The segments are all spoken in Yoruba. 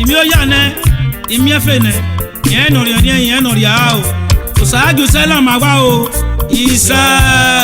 Imioyane, imiefene, yen oriao. Osaju sela magwao, isa.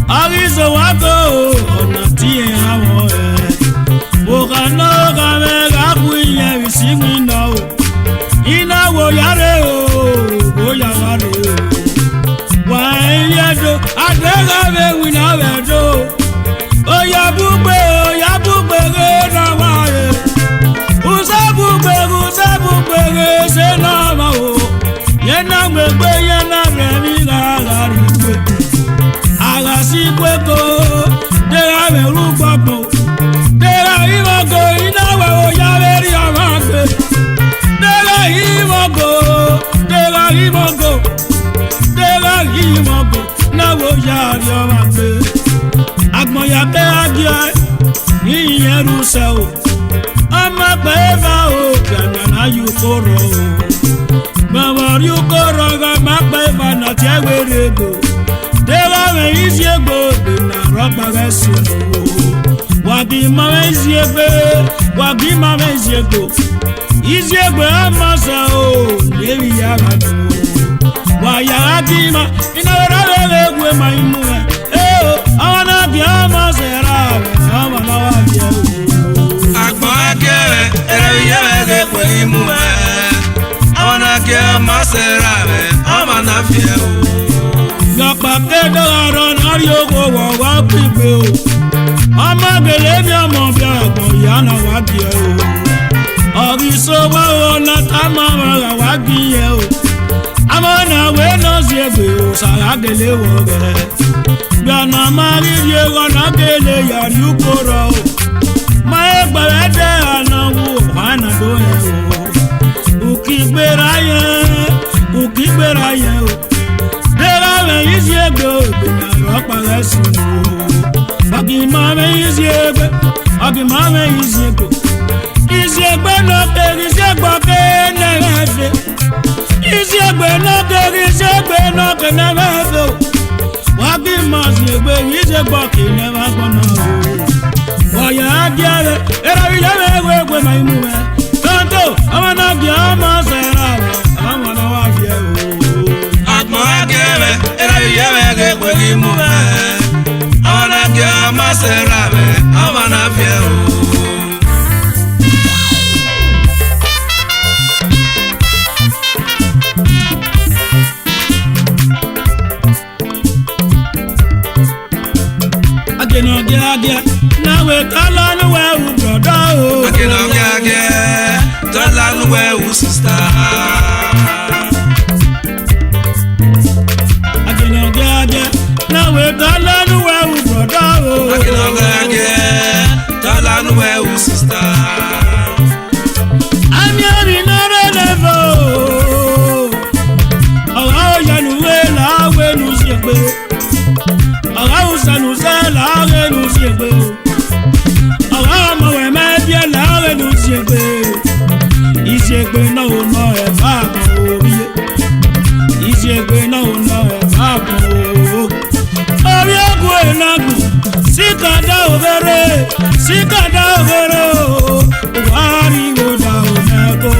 Àrísọ wá tó ọ̀nà tí ẹ̀ àwọn ẹ̀. Òkànnà kàmẹ́ kàkú ìyẹn ìsìnkú náà o. Iná wo yàrá o, bóyá wà lè o. Wà á yẹ do, àgbẹ̀kàwé wìnà rẹ̀ do. Oya bugbe re na wa ye. Usa bugbe re se na ma o. Ye na gbegbe ye na remi la rigbe. Ara si kweko, de ra me ru gbogbo. De ra imogo ina we o ya ve ri ama gbe. De ra imogo na wo ya ri ama gbe. Agmoya ke agia ni Yeruse o. Ama pe va o kana na yu koro o. Mama yu koro ga ma pe va na tie werego. De la me isiego de na roba resu o. Wagi ma me isiego. Isiego ama sa o. Lewi ya ga do. Wa ya agima ina ra le gwe ma imu e. Awana biama sera, awana wabia. Agba akere, ereyege kweyimu me. Awana biama sera, amana fie o. Gapa kedo aron arioko wa pipe o. Amagele biama bia agbo yana wabia o. Oriso wa ona tamama wabia o. Amana we no ziegbe o, saragele wo ge. Gana mari ye gana gele yari ukoro. Ma egbere de anawu hana do e o. Ukigbera ye o. Dera me isiegbe o, bina ropa resu o. Agima me isiegbe. Isiegbe no keri isiegbe ke negefe. Isiegbe no keri isiegbe no ke negefe o. Wagi masiegbe isiegbe ke negefe o. Waya adiare era yame ma imu me. Tanto amana giama sera amana wafie o. Agba akere, ereyege kweyimu me. Awana giama sera, amana fie o. Agenogia, now we call on where we brother. Agenogia, tell on where we sister. Agenogia, now we call on where we brother. Agenogia, tell on where we sister. I'm your never. Oh, Yanuela, when you see a la nous siegbe. Ara mo we me bia la nous siegbe. Isiegbe no e fa ko biye. Isiegbe no e fa ko. Ori ogu enagu. Sikada overe o. Wari go da o neko.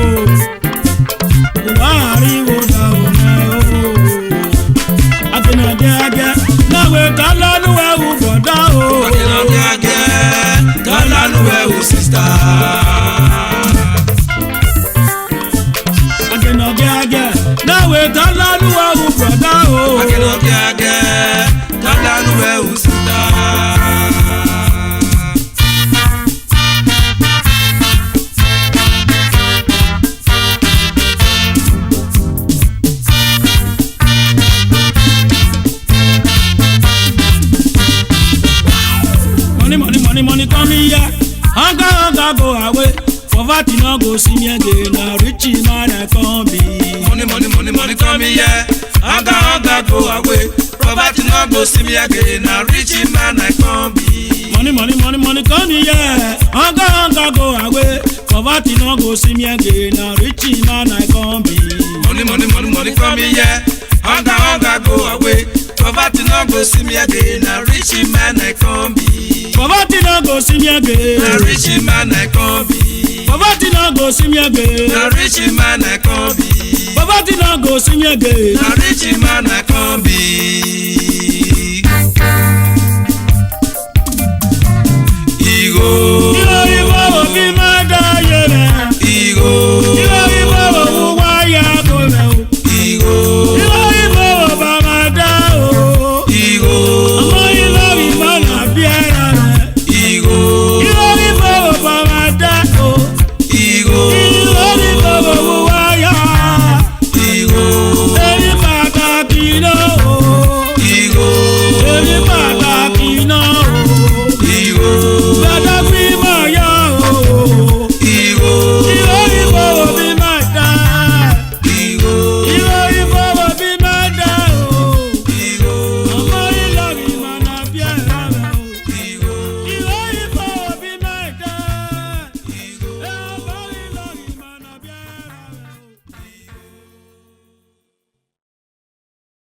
Agena dia na we kala nu e u boda o. Agena dia kala nu e u sister. Agena dia na we kala nu e u boda o. Agena dia kala nu e u sister. Money come here, hanga go away. Poverty no go see me again. Now rich man I come be. Money come here, hanga go away. Poverty no go see me again. Now rich man I come be. Money come here, hanga go away. Poverty no go see me again. Now rich man I come be. Money come here, hanga go away. Poverty no go see me again. Now rich man I come be. Poverty no go see me again. Na rich man I come be. Poverty no go see me again. Na rich man I come be. Poverty no go see me again. Na rich man I come be.